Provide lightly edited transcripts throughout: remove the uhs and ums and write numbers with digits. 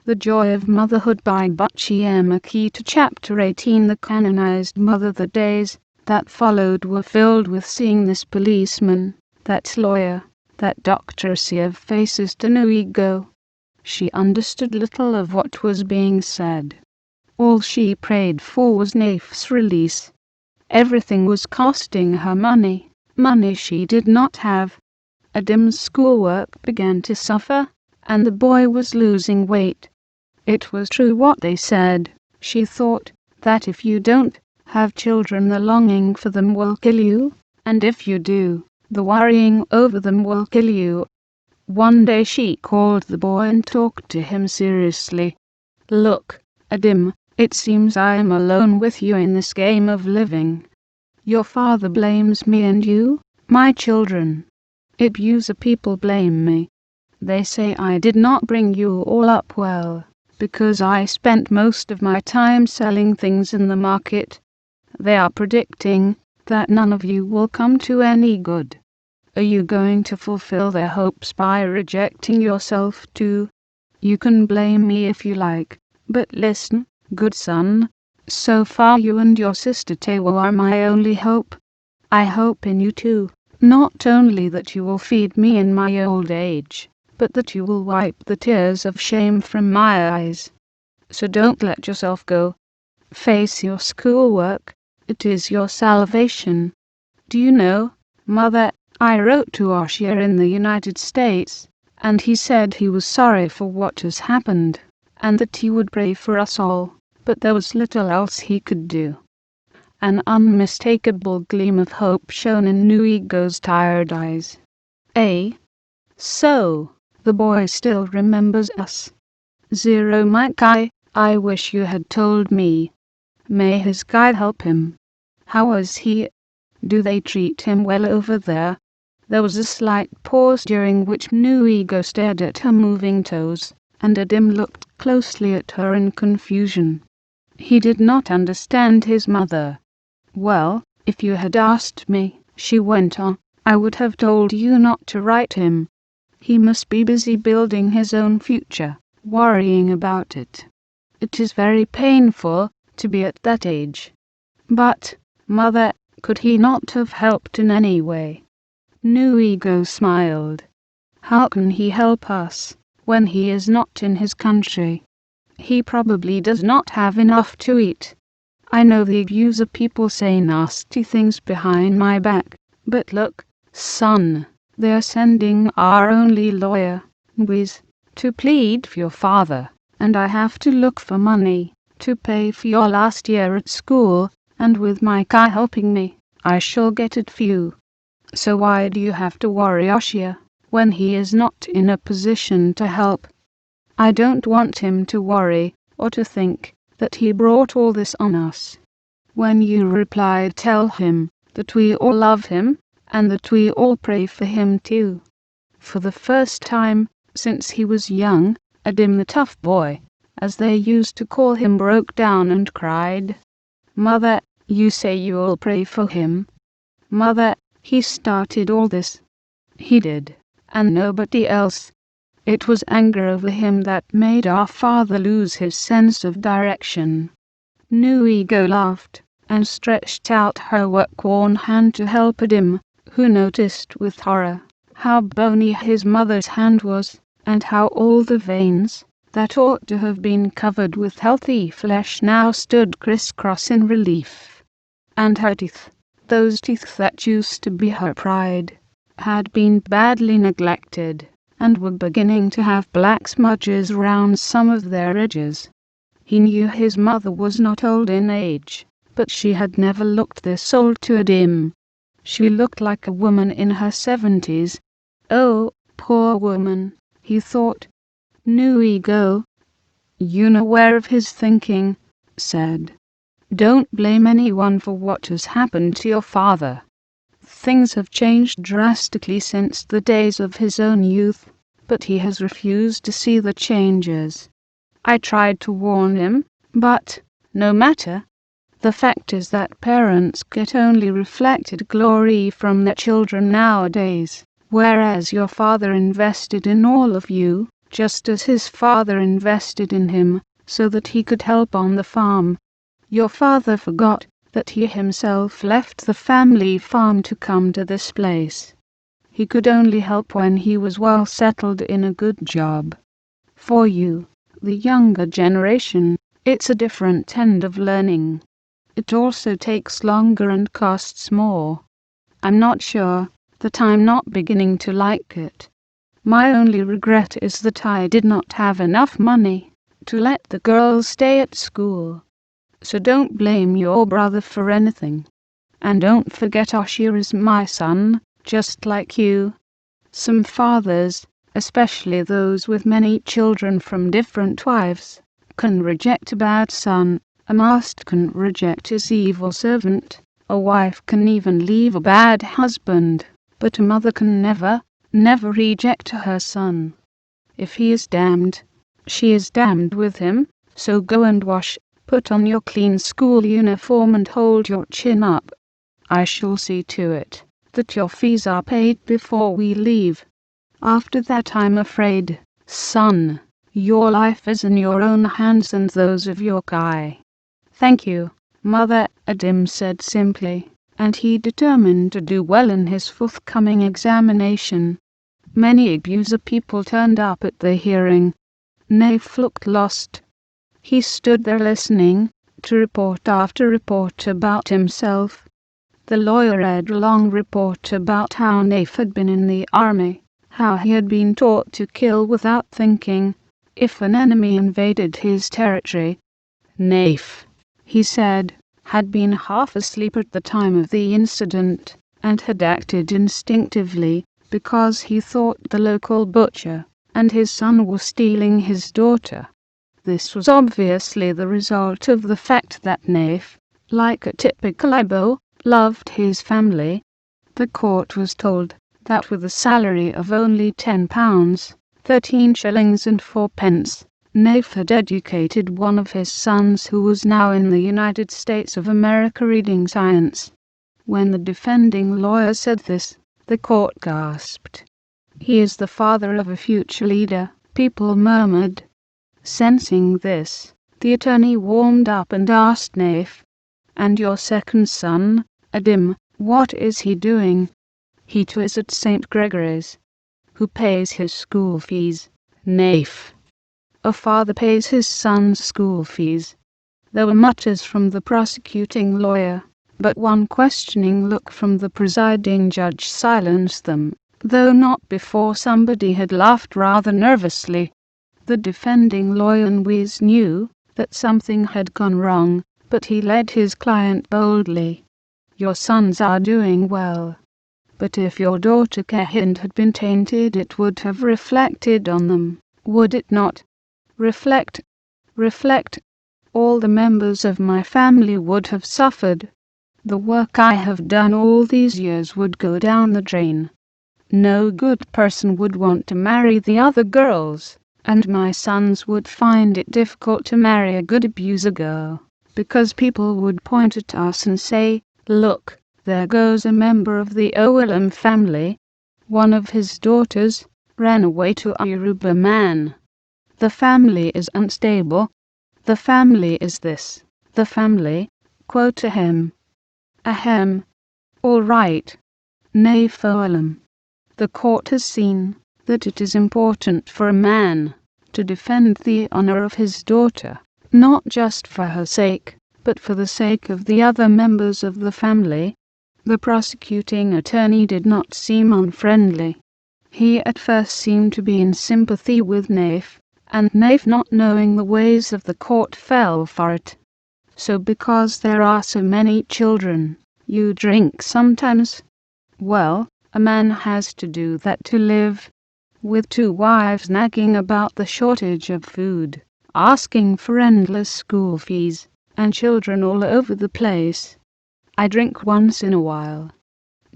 The Joy of Motherhood by Buchi Emecheta. Chapter 18. The canonized mother. The days that followed were filled with seeing this policeman, that lawyer, that doctor see faces to no ego. She understood little of what was being said. All she prayed for was Naf's release. Everything was costing her money she did not have. Adim's schoolwork began to suffer, and the boy was losing weight. It was true what they said, she thought, that if you don't have children the longing for them will kill you, and if you do, the worrying over them will kill you. One day she called the boy and talked to him seriously. Look, Adim, it seems I am alone with you in this game of living. Your father blames me and you, my children. Abuser people blame me. They say I did not bring you all up well, because I spent most of my time selling things in the market. They are predicting that none of you will come to any good. Are you going to fulfill their hopes by rejecting yourself too? You can blame me if you like, but listen, good son. So far you and your sister Tewo are my only hope. I hope in you too, not only that you will feed me in my old age, but that you will wipe the tears of shame from my eyes. So don't let yourself go. Face your schoolwork. It is your salvation. Do you know, Mother, I wrote to Oshia in the United States, and he said he was sorry for what has happened, and that he would pray for us all, but there was little else he could do. An unmistakable gleam of hope shone in Nuigo's tired eyes. So, the boy still remembers us. Zero Mike, I wish you had told me. May his guide help him. How was he? Do they treat him well over there? There was a slight pause during which Nuigo stared at her moving toes, and Adim looked closely at her in confusion. He did not understand his mother. Well, if you had asked me, she went on, I would have told you not to write him. He must be busy building his own future, worrying about it. It is very painful to be at that age. But, Mother, could he not have helped in any way? Nuigo smiled. How can he help us when he is not in his country? He probably does not have enough to eat. I know the abuser people say nasty things behind my back, but look, son, they are sending our only lawyer, Nwiz, to plead for your father, and I have to look for money to pay for your last year at school, and with my Kai helping me, I shall get it for you. So why do you have to worry Oshia when he is not in a position to help? I don't want him to worry or to think that he brought all this on us. When you reply, tell him that we all love him and that we all pray for him too. For the first time since he was young, Adim the tough boy, as they used to call him, broke down and cried. Mother, you say you will pray for him? Mother, he started all this. He did, and nobody else. It was anger over him that made our father lose his sense of direction. Nuigo laughed, and stretched out her work-worn hand to help Adim, who noticed with horror how bony his mother's hand was, and how all the veins that ought to have been covered with healthy flesh now stood criss-cross in relief. And her teeth, those teeth that used to be her pride, had been badly neglected, and were beginning to have black smudges round some of their edges. He knew his mother was not old in age, but she had never looked this old to Adim. She looked like a woman in her 70s. Oh, poor woman, he thought. Nuigo, unaware of his thinking, said, Don't blame anyone for what has happened to your father. Things have changed drastically since the days of his own youth, but he has refused to see the changes. I tried to warn him, but, no matter. The fact is that parents get only reflected glory from their children nowadays, whereas your father invested in all of you, just as his father invested in him so that he could help on the farm. Your father forgot that he himself left the family farm to come to this place. He could only help when he was well settled in a good job. For you, the younger generation, it's a different end of learning. It also takes longer and costs more. I'm not sure that I'm not beginning to like it. My only regret is that I did not have enough money to let the girls stay at school. So don't blame your brother for anything. And don't forget Oshir is my son, just like you. Some fathers, especially those with many children from different wives, can reject a bad son, a master can reject his evil servant, a wife can even leave a bad husband, but a mother can never reject her son. If he is damned, she is damned with him, so go and wash, put on your clean school uniform and hold your chin up. I shall see to it that your fees are paid before we leave. After that, I'm afraid, son, your life is in your own hands and those of your guy. Thank you, Mother, Adim said simply, and he determined to do well in his forthcoming examination. Many abuser people turned up at the hearing. Naif looked lost. He stood there listening to report after report about himself. The lawyer read a long report about how Naif had been in the army, how he had been taught to kill without thinking if an enemy invaded his territory. Naif, he said, had been half asleep at the time of the incident and had acted instinctively because he thought the local butcher and his son were stealing his daughter. This was obviously the result of the fact that Naif, like a typical Ibo, loved his family. The court was told that with a salary of only £10, 13 shillings and 4 pence, Naif had educated one of his sons who was now in the United States of America reading science. When the defending lawyer said this, the court gasped. He is the father of a future leader, people murmured. Sensing this, the attorney warmed up and asked Naif, "And your second son, Adim, what is he doing?" "He too is at St. Gregory's." "Who pays his school fees?" "Naif." "A father pays his son's school fees." There were mutters from the prosecuting lawyer, but one questioning look from the presiding judge silenced them, though not before somebody had laughed rather nervously. The defending lawyer always knew that something had gone wrong, but he led his client boldly. "Your sons are doing well. But if your daughter Kehind had been tainted, it would have reflected on them, would it not? Reflect. All the members of my family would have suffered. The work I have done all these years would go down the drain. No good person would want to marry the other girls, and my sons would find it difficult to marry a good abuser girl, because people would point at us and say, 'Look, there goes a member of the Olam family. One of his daughters ran away to a Yoruba man. The family is unstable. The family is this. The family, quote ahem. Ahem. All right. Naif Olam. The court has seen that it is important for a man to defend the honor of his daughter, not just for her sake, but for the sake of the other members of the family." The prosecuting attorney did not seem unfriendly. He at first seemed to be in sympathy with Naif, and Naif, not knowing the ways of the court, fell for it. "So because there are so many children, you drink sometimes? Well, a man has to do that to live. With 2 wives nagging about the shortage of food, asking for endless school fees, and children all over the place. I drink once in a while."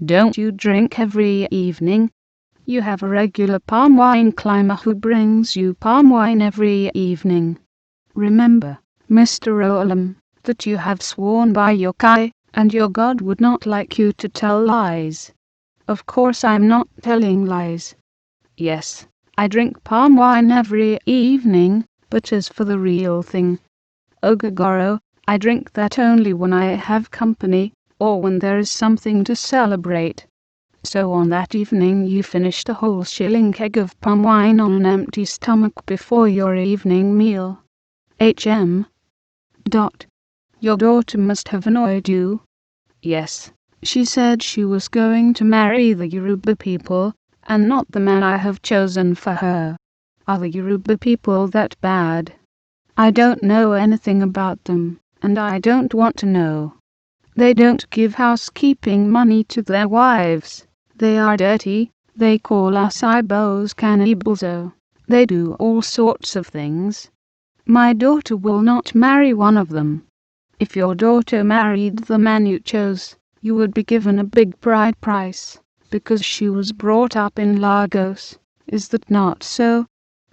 "Don't you drink every evening?" "You have a regular palm wine climber who brings you palm wine every evening. Remember, Mr. Olam, that you have sworn by your Kai, and your God would not like you to tell lies." "Of course I'm not telling lies." "Yes, I drink palm wine every evening, but as for the real thing, Ogogoro, I drink that only when I have company, or when there is something to celebrate. So on that evening you finished a whole shilling keg of palm wine on an empty stomach before your evening meal. H.M. Your daughter must have annoyed you. Yes. She said she was going to marry the Yoruba people, and not the man I have chosen for her. Are the Yoruba people that bad? I don't know anything about them, and I don't want to know. They don't give housekeeping money to their wives. They are dirty. They call us Ibos cannibals. They do all sorts of things. My daughter will not marry one of them. If your daughter married the man you chose, you would be given a big bride price, because she was brought up in Lagos. Is that not so?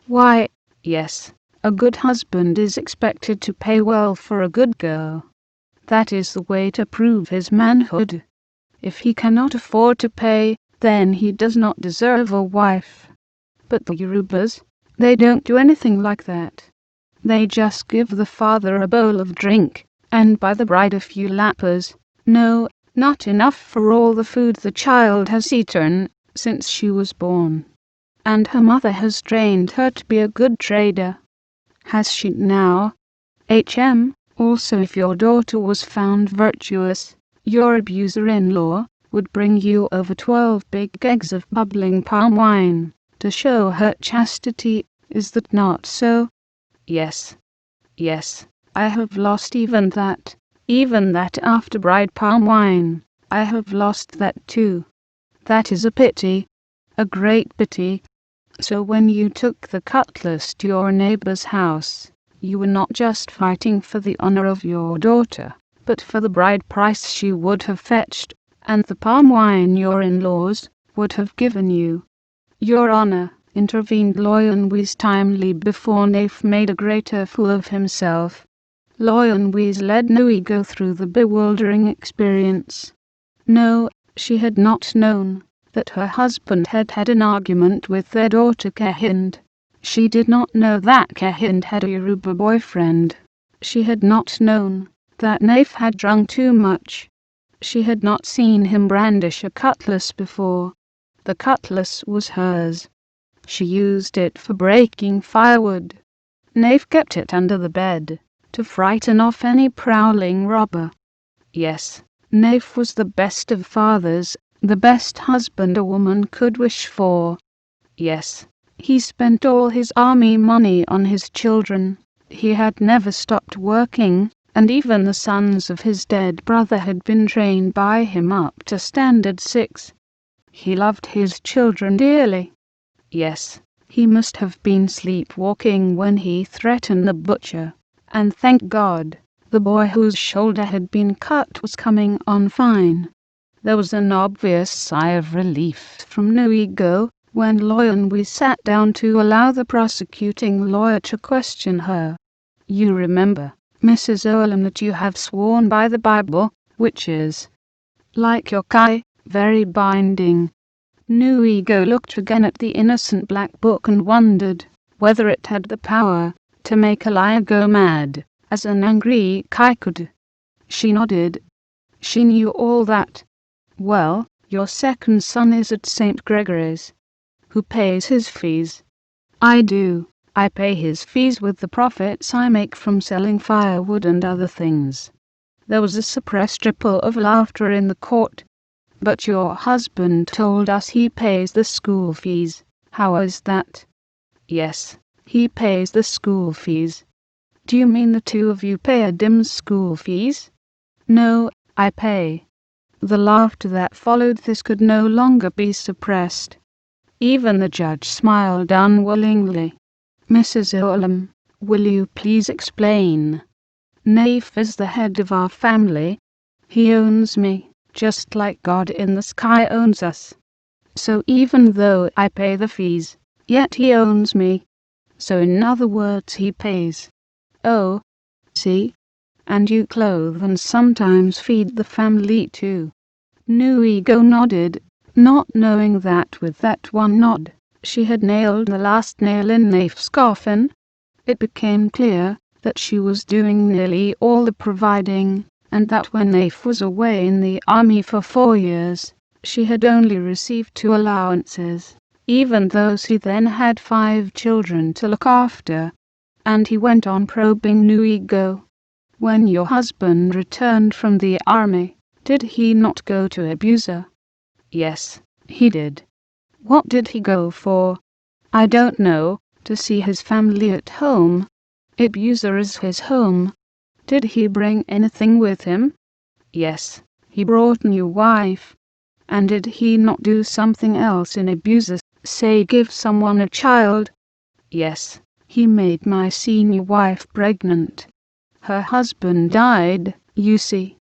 Why, yes. A good husband is expected to pay well for a good girl. That is the way to prove his manhood. If he cannot afford to pay, then he does not deserve a wife. But the Yorubas, they don't do anything like that. They just give the father a bowl of drink, and buy the bride a few lappers. No, not enough for all the food the child has eaten since she was born. And her mother has trained her to be a good trader. Has she now? H.M. Also, if your daughter was found virtuous, your abuser-in-law would bring you over 12 big kegs of bubbling palm wine to show her chastity. Is that not so? Yes. Yes. I have lost even that after bride palm wine. I have lost that too. That is a pity. A great pity. So when you took the cutlass to your neighbor's house, you were not just fighting for the honor of your daughter, but for the bride price she would have fetched, and the palm wine your in-laws would have given you. Your honor, intervened Loyonwis timely before Naif made a greater fool of himself. Loyonwis led Nuigo through the bewildering experience. No, she had not known that her husband had had an argument with their daughter Kehind. She did not know that Kehind had a Yoruba boyfriend. She had not known that Naif had drunk too much. She had not seen him brandish a cutlass before. The cutlass was hers. She used it for breaking firewood. Naif kept it under the bed to frighten off any prowling robber. Yes, Naif was the best of fathers, the best husband a woman could wish for. Yes, he spent all his army money on his children. He had never stopped working, and even the sons of his dead brother had been trained by him up to standard 6. He loved his children dearly. Yes, he must have been sleepwalking when he threatened the butcher, and thank God, the boy whose shoulder had been cut was coming on fine. There was an obvious sigh of relief from Nuigo when Loyonwi sat down to allow the prosecuting lawyer to question her. You remember, Mrs. Olam, that you have sworn by the Bible, which is, like your Kai, very binding. Nuigo looked again at the innocent black book and wondered whether it had the power to make a liar go mad, as an angry Kai could. She nodded. She knew all that. Well, your second son is at St. Gregory's. Who pays his fees? I do. I pay his fees with the profits I make from selling firewood and other things. There was a suppressed ripple of laughter in the court. But your husband told us he pays the school fees. How is that? Yes, he pays the school fees. Do you mean the two of you pay Adam's school fees? No, I pay. The laughter that followed this could no longer be suppressed. Even the judge smiled unwillingly. Mrs. Olam, will you please explain? Naif is the head of our family. He owns me, just like God in the sky owns us. So even though I pay the fees, yet he owns me. So in other words, he pays. Oh, see? And you clothe and sometimes feed the family too. Nuigo nodded, not knowing that with that one nod, She had nailed the last nail in Naif's coffin. It became clear that she was doing nearly all the providing, and that when Naif was away in the army for 4 years, she had only received 2 allowances, even though she then had 5 children to look after. And he went on probing Nuigo. When your husband returned from the army, did he not go to Abusa? Yes, he did. What did he go for? I don't know, to see his family at home. Abusa is his home. Did he bring anything with him? Yes, he brought a new wife. And did he not do something else in Abusa, say give someone a child? Yes, he made my senior wife pregnant. Her husband died, you see.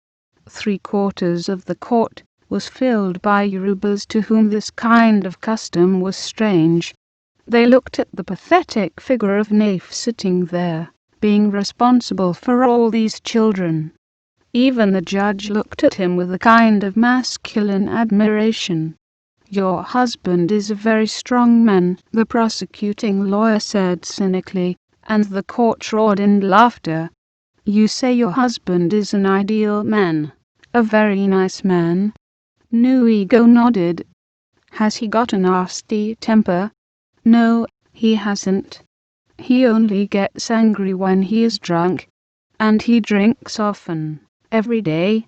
3/4 of the court was filled by Yorubas to whom this kind of custom was strange. They looked at the pathetic figure of Naif sitting there, being responsible for all these children. Even the judge looked at him with a kind of masculine admiration. Your husband is a very strong man, the prosecuting lawyer said cynically, and the court roared in laughter. You say your husband is an ideal man, a very nice man? Nuigo nodded. Has he got a nasty temper? No, he hasn't. He only gets angry when he is drunk. And he drinks often, every day.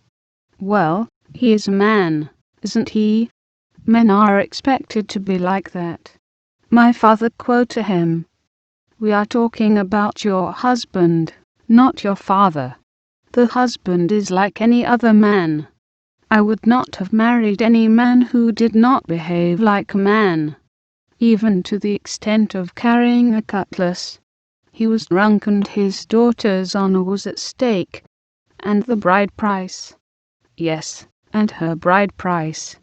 Well, he is a man, isn't he? Men are expected to be like that. My father quoted him. We are talking about your husband, not your father. The husband is like any other man. I would not have married any man who did not behave like a man, even to the extent of carrying a cutlass. He was drunk and his daughter's honor was at stake. And the bride price. Yes, and her bride price.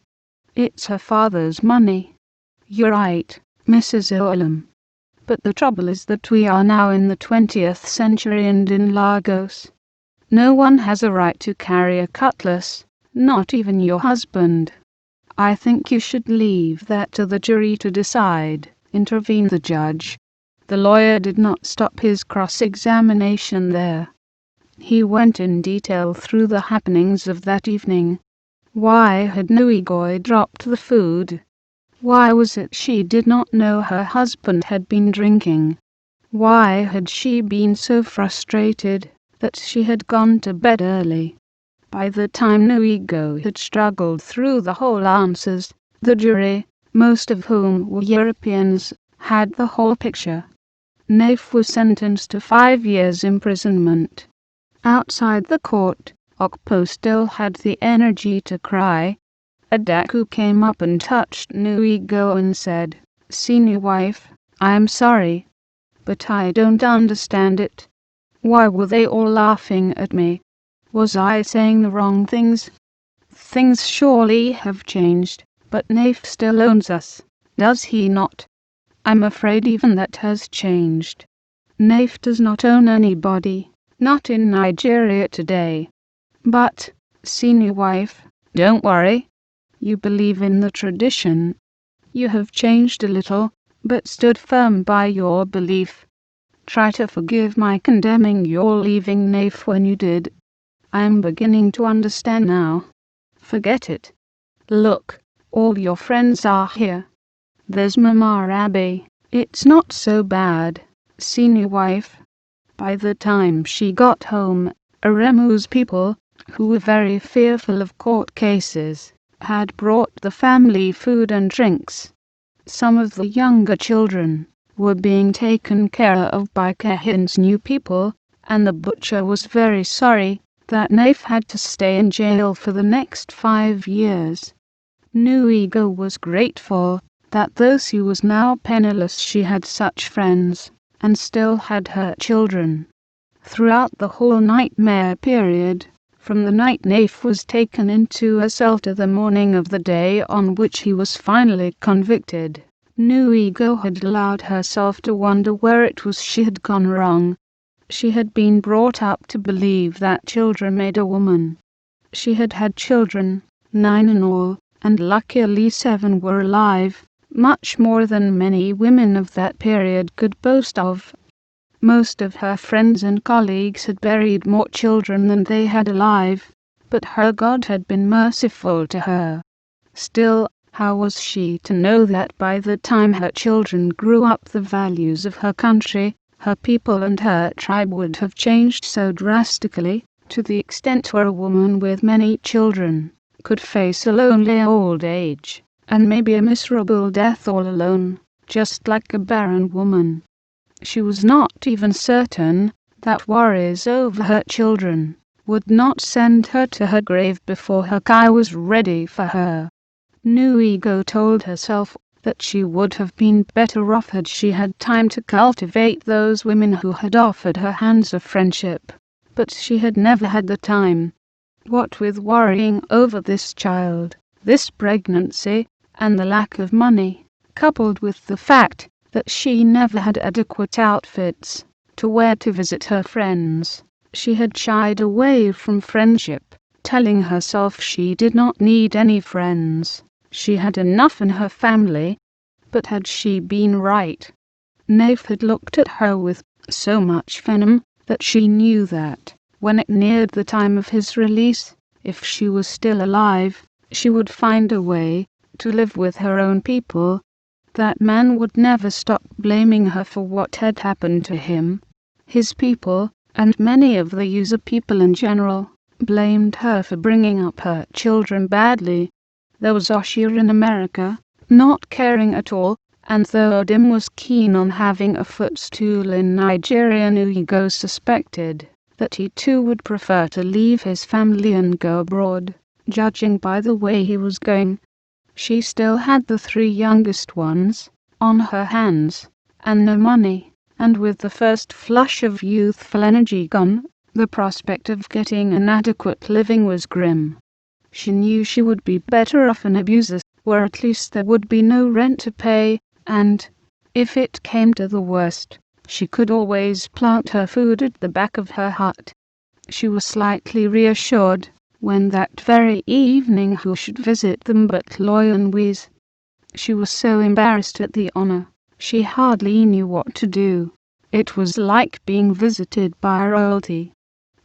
It's her father's money. You're right, Mrs. Olam. But the trouble is that we are now in the 20th century and in Lagos. No one has a right to carry a cutlass, not even your husband. I think you should leave that to the jury to decide, intervened the judge. The lawyer did not stop his cross-examination there. He went in detail through the happenings of that evening. Why had Nuigo dropped the food? Why was it she did not know her husband had been drinking? Why had she been so frustrated that she had gone to bed early? By the time Nuigo had struggled through the whole answers, the jury, most of whom were Europeans, had the whole picture. Naif was sentenced to 5 years' imprisonment. Outside the court, Okpo still had the energy to cry. Adaku came up and touched Nuigo and said, Senior wife, I am sorry, but I don't understand it. Why were they all laughing at me? Was I saying the wrong things? Things surely have changed, but Naif still owns us, does he not? I'm afraid even that has changed. Naif does not own anybody, not in Nigeria today. But, senior wife, don't worry. You believe in the tradition. You have changed a little, but stood firm by your belief. Try to forgive my condemning your leaving Naif when you did. I am beginning to understand now. Forget it. Look, all your friends are here. There's Mama Abby. It's not so bad, senior wife. By the time she got home, Aremu's people, who were very fearful of court cases, had brought the family food and drinks. Some of the younger children were being taken care of by Kahin's new people, and the butcher was very sorry that Naif had to stay in jail for the next 5 years. Nuigo was grateful that though she was now penniless she had such friends, and still had her children. Throughout the whole nightmare period, from the night Naif was taken into a cell to the morning of the day on which he was finally convicted, Nuigo had allowed herself to wonder where it was she had gone wrong. She had been brought up to believe that children made a woman. She had had children, 9 in all, and luckily 7 were alive, much more than many women of that period could boast of. Most of her friends and colleagues had buried more children than they had alive, but her God had been merciful to her. Still, how was she to know that by the time her children grew up the values of her country, her people and her tribe would have changed so drastically, to the extent where a woman with many children could face a lonely old age, and maybe a miserable death all alone, just like a barren woman. She was not even certain that worries over her children would not send her to her grave before her Kai was ready for her. Nuigo told herself that she would have been better off had she had time to cultivate those women who had offered her hands of friendship, but she had never had the time. What with worrying over this child, this pregnancy, and the lack of money, coupled with the fact that she never had adequate outfits to wear to visit her friends, she had shied away from friendship, telling herself she did not need any friends. She had enough in her family. But had she been right? Naif had looked at her with so much venom that she knew that, when it neared the time of his release, if she was still alive, she would find a way to live with her own people. That man would never stop blaming her for what had happened to him. His people, and many of the user people in general, blamed her for bringing up her children badly. There was Oshir in America, not caring at all, and though Odim was keen on having a footstool in Nigeria, Nuigo suspected that he too would prefer to leave his family and go abroad, judging by the way he was going. She still had the 3 youngest ones on her hands, and no money, and with the first flush of youthful energy gone, the prospect of getting an adequate living was grim. She knew she would be better off in Abusa, where at least there would be no rent to pay, and, if it came to the worst, she could always plant her food at the back of her hut. She was slightly reassured when that very evening who should visit them but Loyan Wees. She was so embarrassed at the honor, she hardly knew what to do. It was like being visited by royalty.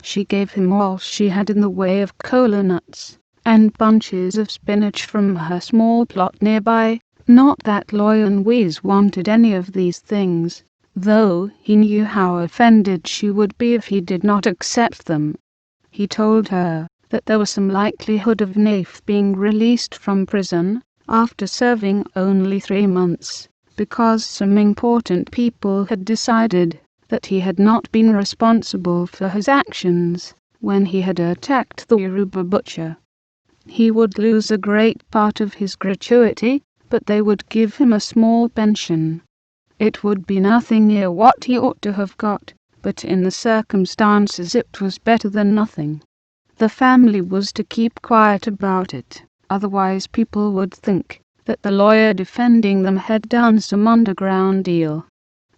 She gave him all she had in the way of kola nuts and bunches of spinach from her small plot nearby. Not that Loyan Wees wanted any of these things, though he knew how offended she would be if he did not accept them. He told her that there was some likelihood of Naif being released from prison after serving only 3 months, because some important people had decided that he had not been responsible for his actions when he had attacked the Yoruba butcher. He would lose a great part of his gratuity, but they would give him a small pension. It would be nothing near what he ought to have got, but in the circumstances it was better than nothing. The family was to keep quiet about it, otherwise people would think that the lawyer defending them had done some underground deal.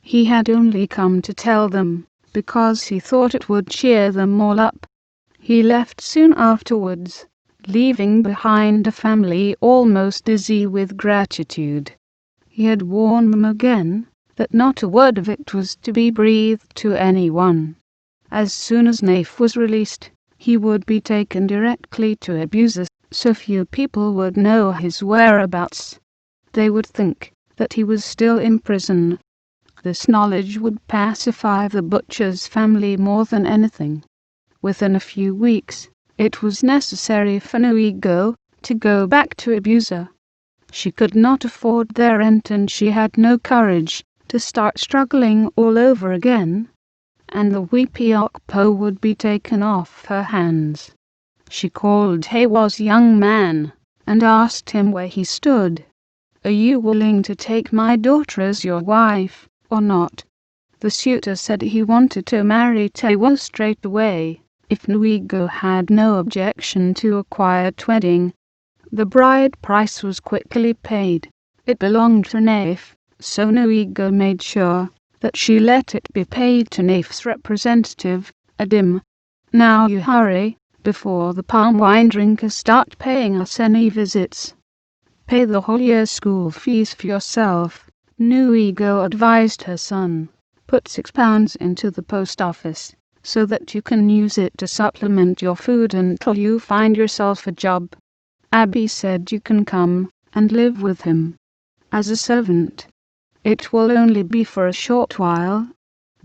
He had only come to tell them, because he thought it would cheer them all up. He left soon afterwards, leaving behind a family almost dizzy with gratitude. He had warned them again that not a word of it was to be breathed to anyone. As soon as Naif was released, he would be taken directly to Abusa, so few people would know his whereabouts. They would think that he was still in prison. This knowledge would pacify the butcher's family more than anything. Within a few weeks, it was necessary for Nuigo to go back to Abusa. She could not afford their rent and she had no courage to start struggling all over again, and the Wipiokpo would be taken off her hands. She called Hewa's young man and asked him where he stood. "Are you willing to take my daughter as your wife, or not?" The suitor said he wanted to marry Tewa straight away, if Nuigo had no objection to a quiet wedding. The bride price was quickly paid. It belonged to Naif, so Nuigo made sure that she let it be paid to Naif's representative, Adim. "Now you hurry, before the palm wine drinkers start paying us any visits." Pay the whole year's school fees for yourself, New Ego advised her son. Put £6 into the post office, so that you can use it to supplement your food until you find yourself a job. Abby said you can come and live with him as a servant. It will only be for a short while.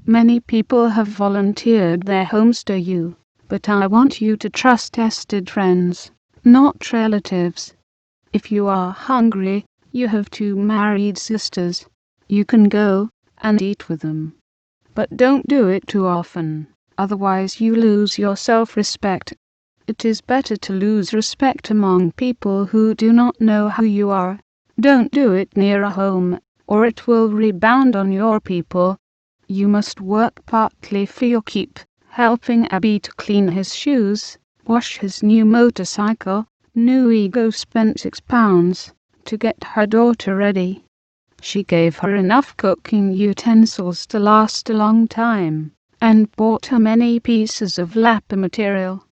Many people have volunteered their homes to you, but I want you to trust tested friends, not relatives. If you are hungry, you have 2 married sisters. You can go and eat with them. But don't do it too often, otherwise you lose your self-respect. It is better to lose respect among people who do not know who you are. Don't do it near a home, or it will rebound on your people. You must work partly for your keep, helping Abby to clean his shoes, wash his new motorcycle. New Ego spent £6 to get her daughter ready. She gave her enough cooking utensils to last a long time, and bought her many pieces of lacquer material.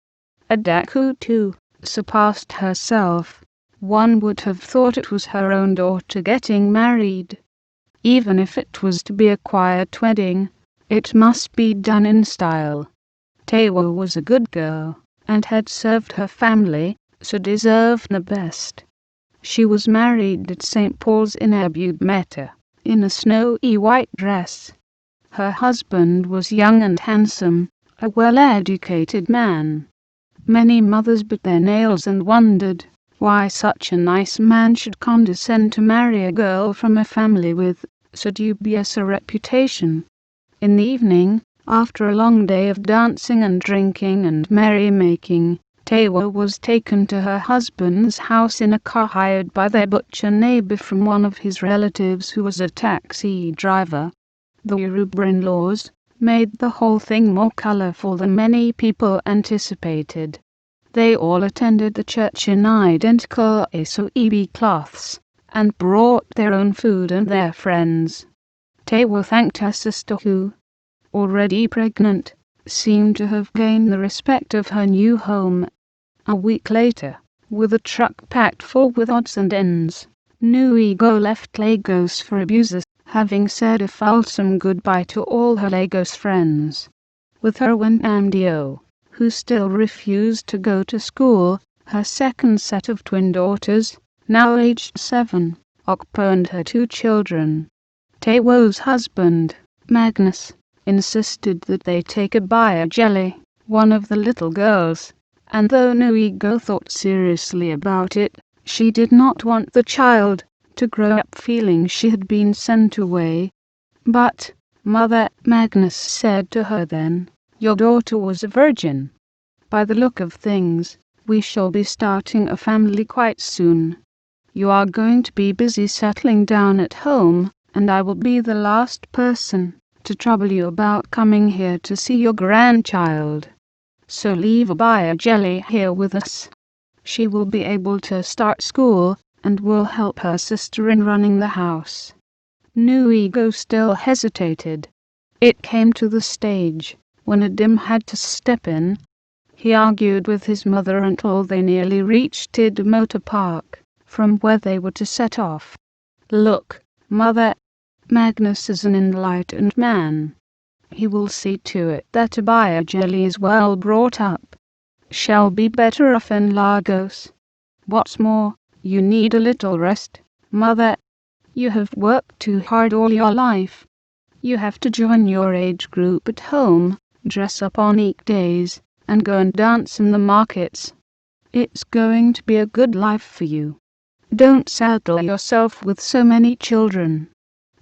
Adaku, too, surpassed herself. One would have thought it was her own daughter getting married. Even if it was to be a quiet wedding, it must be done in style. Tewa was a good girl, and had served her family, so deserved the best. She was married at St. Paul's in Buchi Emecheta, in a snowy white dress. Her husband was young and handsome, a well-educated man. Many mothers bit their nails and wondered why such a nice man should condescend to marry a girl from a family with so dubious a reputation. In the evening, after a long day of dancing and drinking and merrymaking, Tewa was taken to her husband's house in a car hired by their butcher neighbor from one of his relatives who was a taxi driver. The Yoruba in-laws made the whole thing more colorful than many people anticipated. They all attended the church in identical Asoebi cloths, and brought their own food and their friends. Tewa thanked her sister who, already pregnant, seemed to have gained the respect of her new home. A week later, with a truck packed full with odds and ends, New Ego left Lagos for Abuja, having said a fulsome goodbye to all her Lagos friends. With her went Namdio, who still refused to go to school, her second set of twin daughters, now aged 7, Okpo and her 2 children. Tewo's husband, Magnus, insisted that they take Abaya Jelly, one of the little girls, and though New Ego thought seriously about it, she did not want the child to grow up feeling she had been sent away. But, Mother, Magnus said to her then, your daughter was a virgin. By the look of things, we shall be starting a family quite soon. You are going to be busy settling down at home, and I will be the last person to trouble you about coming here to see your grandchild. So leave Abaya Jelly here with us. She will be able to start school and will help her sister in running the house. New Ego still hesitated. It came to the stage when Adim had to step in. He argued with his mother until they nearly reached Tid Motor Park, from where they were to set off. Look, Mother, Magnus is an enlightened man. He will see to it that Abaya Jelly is well brought up. Shall be better off in Lagos. What's more, you need a little rest, Mother. You have worked too hard all your life. You have to join your age group at home, dress up on weekdays, and go and dance in the markets. It's going to be a good life for you. Don't saddle yourself with so many children.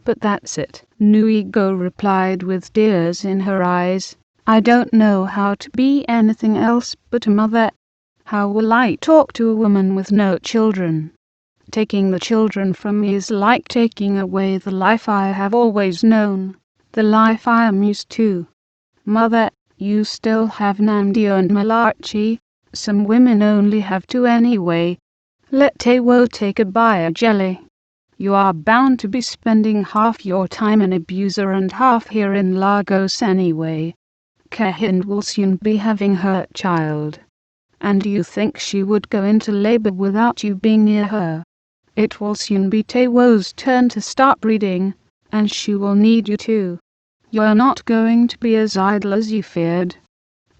But that's it, New Ego replied with tears in her eyes. I don't know how to be anything else but a mother. How will I talk to a woman with no children? Taking the children from me is like taking away the life I have always known, the life I am used to. Mother, you still have Namdio and Malachi. Some women only have 2 anyway. Let Tewo take Abaya Jelly. You are bound to be spending half your time in Abuja and half here in Lagos anyway. Kahind will soon be having her child. And you think she would go into labor without you being near her? It will soon be Taewo's turn to start reading, and she will need you too. You're not going to be as idle as you feared.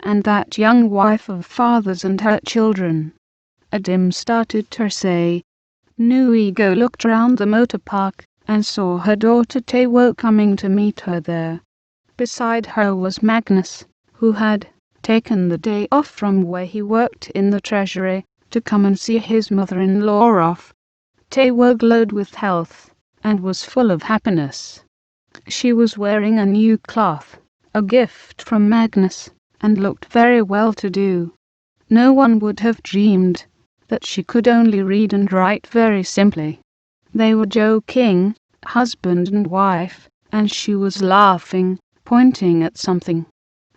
And that young wife of father's and her children. Adim started to say. Nuigo looked round the motor park and saw her daughter Taewo coming to meet her there. Beside her was Magnus, who had taken the day off from where he worked in the treasury to come and see his mother-in-law off. Taewo glowed with health and was full of happiness. She was wearing a new cloth, a gift from Magnus, and looked very well-to-do. No one would have dreamed that she could only read and write very simply. They were joking, husband and wife, and she was laughing, pointing at something.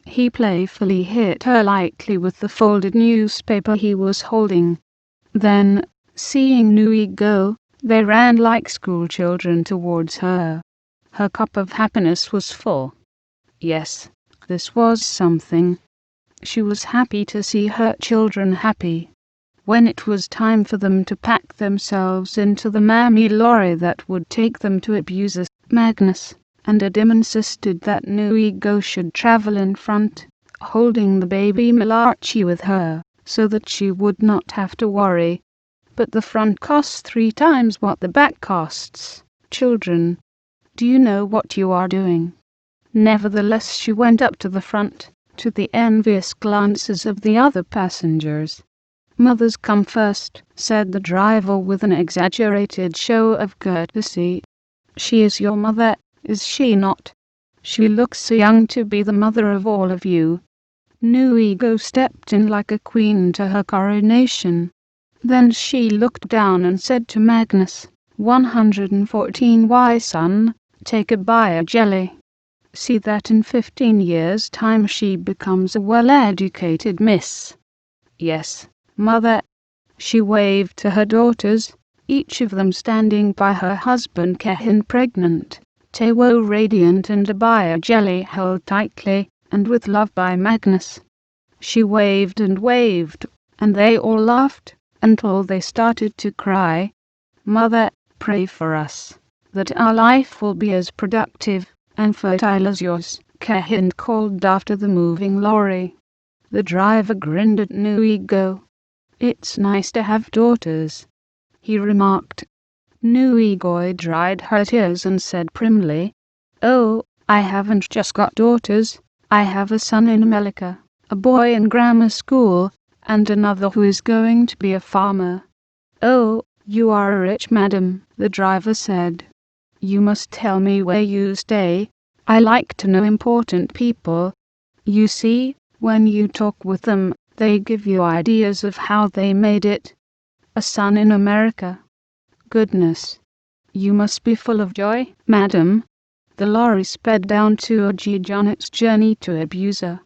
He playfully hit her lightly with the folded newspaper he was holding. Then, seeing Nui go, they ran like schoolchildren towards her. Her cup of happiness was full. Yes, this was something. She was happy to see her children happy. When it was time for them to pack themselves into the mammy lorry that would take them to Abuser, Magnus and Adim insisted that Nuigo should travel in front, holding the baby Malachi with her, so that she would not have to worry. But the front costs 3 times what the back costs. Children, do you know what you are doing? Nevertheless, she went up to the front, to the envious glances of the other passengers. Mothers come first, said the driver with an exaggerated show of courtesy. She is your mother, is she not? She looks so young to be the mother of all of you. Nuigo stepped in like a queen to her coronation. Then she looked down and said to Magnus, 114 why son, take a bite jelly. See that in 15 years' time she becomes a well-educated miss. Yes, mother. She waved to her daughters, each of them standing by her husband Kehin pregnant, Taewo radiant and Abaya jelly held tightly and with love by Magnus. She waved, and they all laughed until they started to cry. Mother, pray for us, that our life will be as productive and fertile as yours, Kehin called after the moving lorry. The driver grinned at Nuigo. It's nice to have daughters, he remarked. Nuigo dried her tears and said primly, Oh, I haven't just got daughters, I have a son in America, a boy in grammar school, and another who is going to be a farmer. Oh, you are rich, madam, the driver said. You must tell me where you stay. I like to know important people. You see, when you talk with them, they give you ideas of how they made it. A son in America. Goodness. You must be full of joy, madam. The lorry sped down to Ojiji on its journey to Abuser.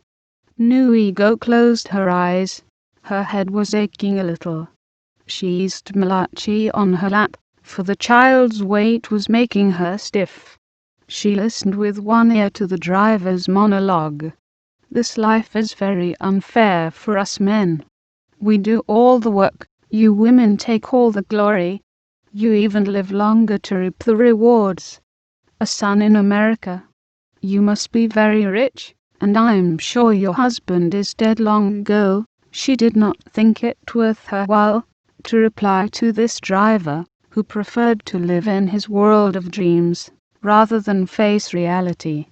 Nuigo closed her eyes. Her head was aching a little. She eased Malachi on her lap, for the child's weight was making her stiff. She listened with one ear to the driver's monologue. This life is very unfair for us men. We do all the work, you women take all the glory. You even live longer to reap the rewards. A son in America. You must be very rich, and I'm sure your husband is dead long ago. She did not think it worth her while to reply to this driver, who preferred to live in his world of dreams rather than face reality.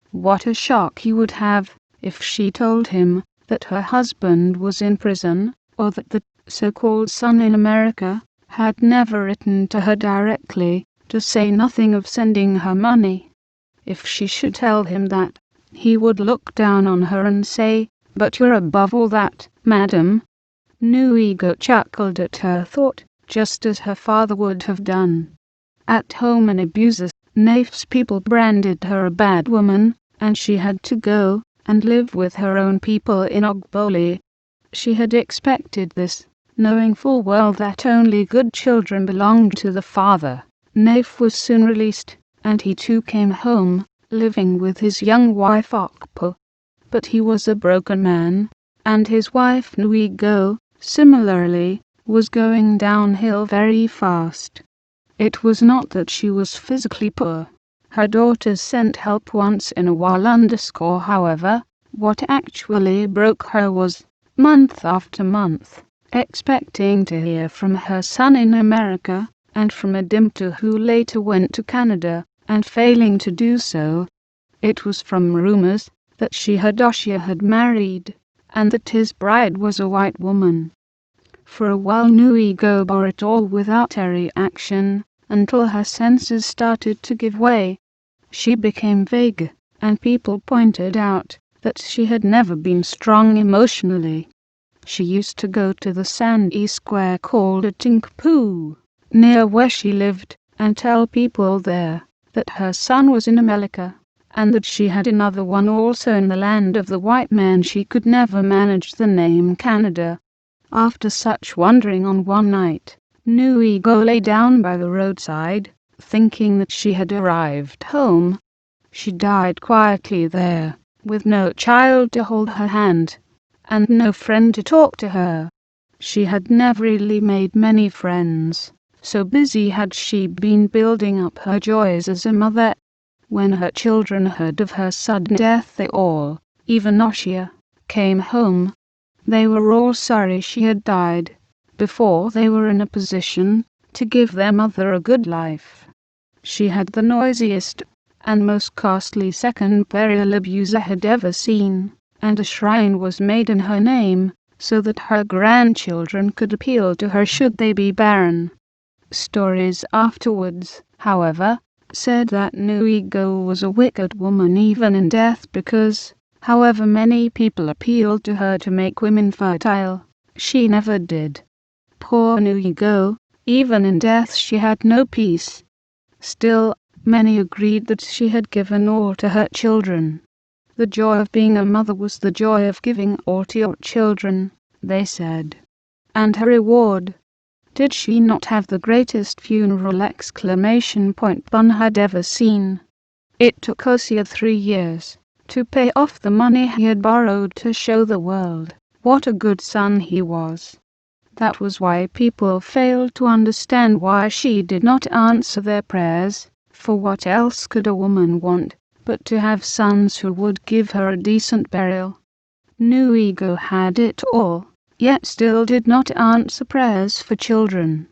What a shock he would have if she told him that her husband was in prison, or that the so-called son in America had never written to her directly, to say nothing of sending her money. If she should tell him that, he would look down on her and say, But you're above all that, madam. Nuigo chuckled at her thought, just as her father would have done. At home in Abuser, Nafe's people branded her a bad woman, and she had to go and live with her own people in Ogboli. She had expected this, knowing full well that only good children belonged to the father. Nafe was soon released, and he too came home, living with his young wife Okpo. But he was a broken man, and his wife Nuigo, similarly, was going downhill very fast. It was not that she was physically poor. Her daughters sent help once in a while. However, what actually broke her was, month after month, expecting to hear from her son in America, and from Adimta, who later went to Canada, and failing to do so. It was from rumors that she Hadoshia had married, and that his bride was a white woman. For a while Nuigo bore it all without a reaction, until her senses started to give way. She became vague, and people pointed out that she had never been strong emotionally. She used to go to the sandy square called Tinkpoo, near where she lived, and tell people there that her son was in America, and that she had another one also in the land of the white man. She could never manage the name Canada. After such wandering on one night, Nuigo lay down by the roadside, thinking that she had arrived home. She died quietly there, with no child to hold her hand, and no friend to talk to her. She had never really made many friends, so busy had she been building up her joys as a mother. When her children heard of her sudden death, they all, even Oshia, came home. They were all sorry she had died, before they were in a position to give their mother a good life. She had the noisiest and most costly second burial Abuser had ever seen, and a shrine was made in her name, so that her grandchildren could appeal to her should they be barren. Stories afterwards, however, said that Nuigo was a wicked woman even in death because, however many people appealed to her to make women fertile, she never did. Poor Nuigo, even in death she had no peace. Still, many agreed that she had given all to her children. The joy of being a mother was the joy of giving all to your children, they said. And her reward? Did she not have the greatest funeral! Bun had ever seen? It took Hosea 3 years to pay off the money he had borrowed to show the world what a good son he was. That was why people failed to understand why she did not answer their prayers, for what else could a woman want but to have sons who would give her a decent burial? Nuigo had it all, yet still did not answer prayers for children.